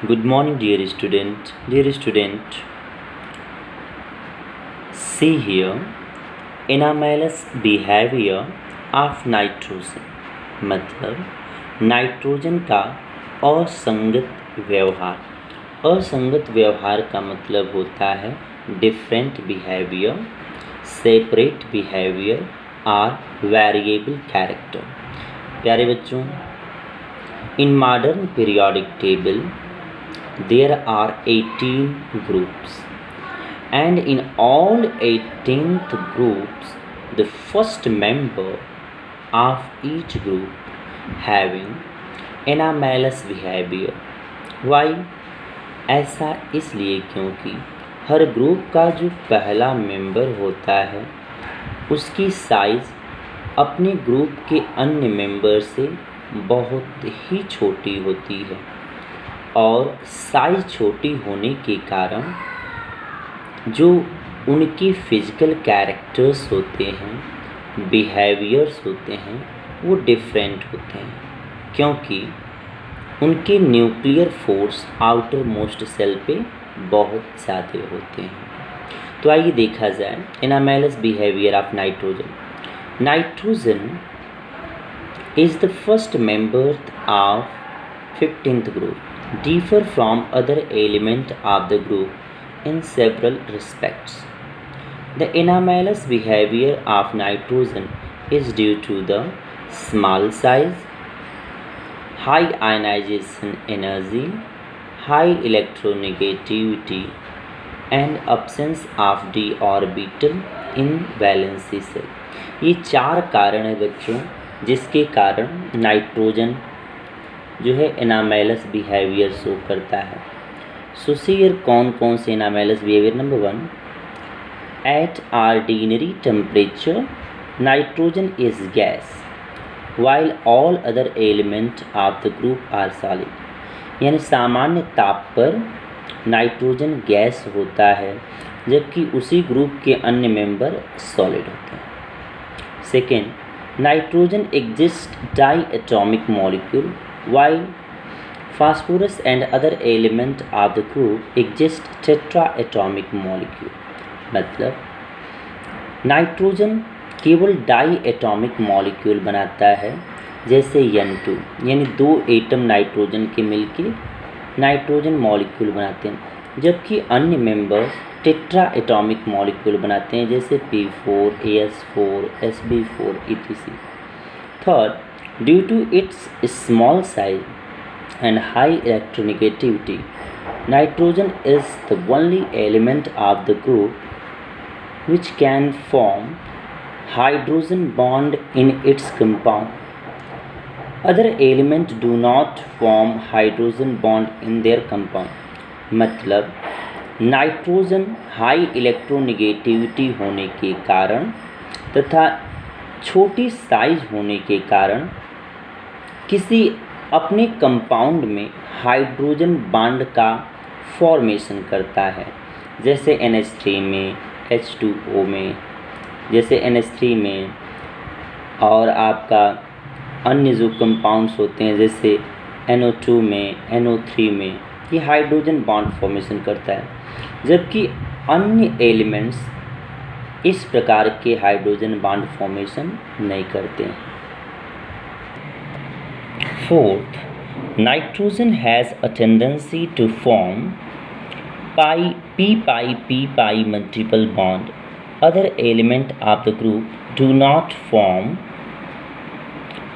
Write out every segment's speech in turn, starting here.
Good morning, dear student. Dear student, see here anomalous behavior of nitrogen मतलब nitrogen का असंगत व्यवहार। असंगत व्यवहार का मतलब होता है डिफरेंट बिहेवियर, सेपरेट बिहेवियर और वेरिएबल कैरेक्टर। प्यारे बच्चों, in modern periodic table there are 18 groups, and in all 18th groups the first member of each group having anomalous behavior. Why? ऐसा इसलिए क्योंकि हर ग्रुप का जो पहला मेंबर होता है उसकी साइज़ अपने ग्रुप के अन्य मेंबर से बहुत ही छोटी होती है, और साइज़ छोटी होने के कारण जो उनकी फिज़िकल कैरेक्टर्स होते हैं, बिहेवियर्स होते हैं, वो डिफरेंट होते हैं क्योंकि उनके nuclear force outermost shell पे बहुत ज़्यादा होते हैं। तो आइए देखा जाए anomalous behaviour of nitrogen. Nitrogen is the first member of 15th group, differ from other element of the group in several respects. The anomalous behavior of nitrogen is due to the small size, high ionization energy, high electronegativity, and absence of d orbital in valency cell। ये चार कारण हैं बच्चों जिसके कारण nitrogen जो है anomalous behaviour show करता है। सो सीयर कौन कौन से anomalous behaviour. Number 1, at ordinary temperature nitrogen is gas while all other element of the group are solid. यानी सामान्य ताप पर नाइट्रोजन गैस होता है जबकि उसी ग्रुप के अन्य मेंबर सॉलिड होते हैं। Second, nitrogen exist diatomic molecule while phosphorus and other element of the group exist tetraatomic molecule। मतलब नाइट्रोजन केवल डाई एटॉमिक मॉलिक्यूल बनाता है जैसे N2, यानी दो एटम नाइट्रोजन के मिलके नाइट्रोजन मॉलिक्यूल बनाते हैं, जबकि अन्य मेंबर्स टेट्रा एटॉमिक मॉलिक्यूल बनाते हैं जैसे P4, AS4, SB4 etc। Third, due to its small size and high electronegativity, nitrogen is the only element of the group which can form hydrogen bond in its compound. Other elements do not form hydrogen bond in their compound। मतलब nitrogen high electronegativity होने के कारण तथा छोटी size होने के कारण किसी अपने कंपाउंड में हाइड्रोजन बॉन्ड का फॉर्मेशन करता है, जैसे NH3 में, H2O में, जैसे NH3 में, और आपका अन्य जो कंपाउंड्स होते हैं जैसे NO2 में, NO3 में, ये हाइड्रोजन बॉन्ड फॉर्मेशन करता है, जबकि अन्य एलिमेंट्स इस प्रकार के हाइड्रोजन बॉन्ड फॉर्मेशन नहीं करते हैं। Fourth, nitrogen has a tendency to form p-pi multiple bond. Other element of the group do not form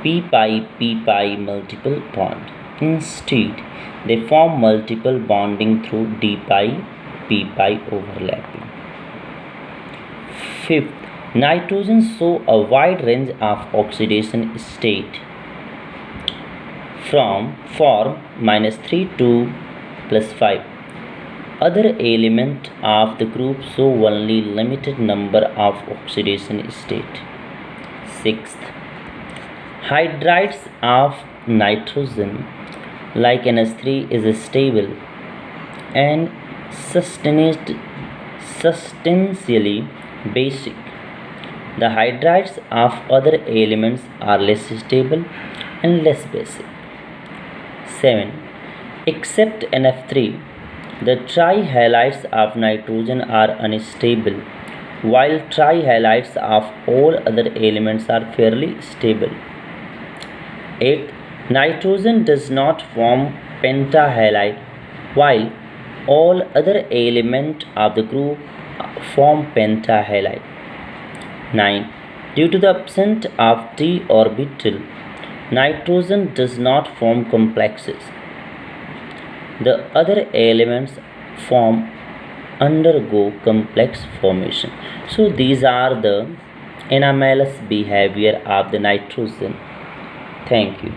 p-pi multiple bond. Instead, they form multiple bonding through d-pi overlapping. Fifth, nitrogen show a wide range of oxidation state from form -3 to +5. Other element of the group show only limited number of oxidation state. Sixth, hydrides of nitrogen like NH3 is stable and substantially basic. The hydrides of other elements are less stable and less basic. 7. Except NF3, the trihalides of nitrogen are unstable, while trihalides of all other elements are fairly stable. 8. Nitrogen does not form pentahalide, while all other elements of the group form pentahalide. 9. Due to the absence of d orbital, nitrogen does not form complexes. The other elements undergo complex formation. So these are the anomalous behavior of the nitrogen. Thank you.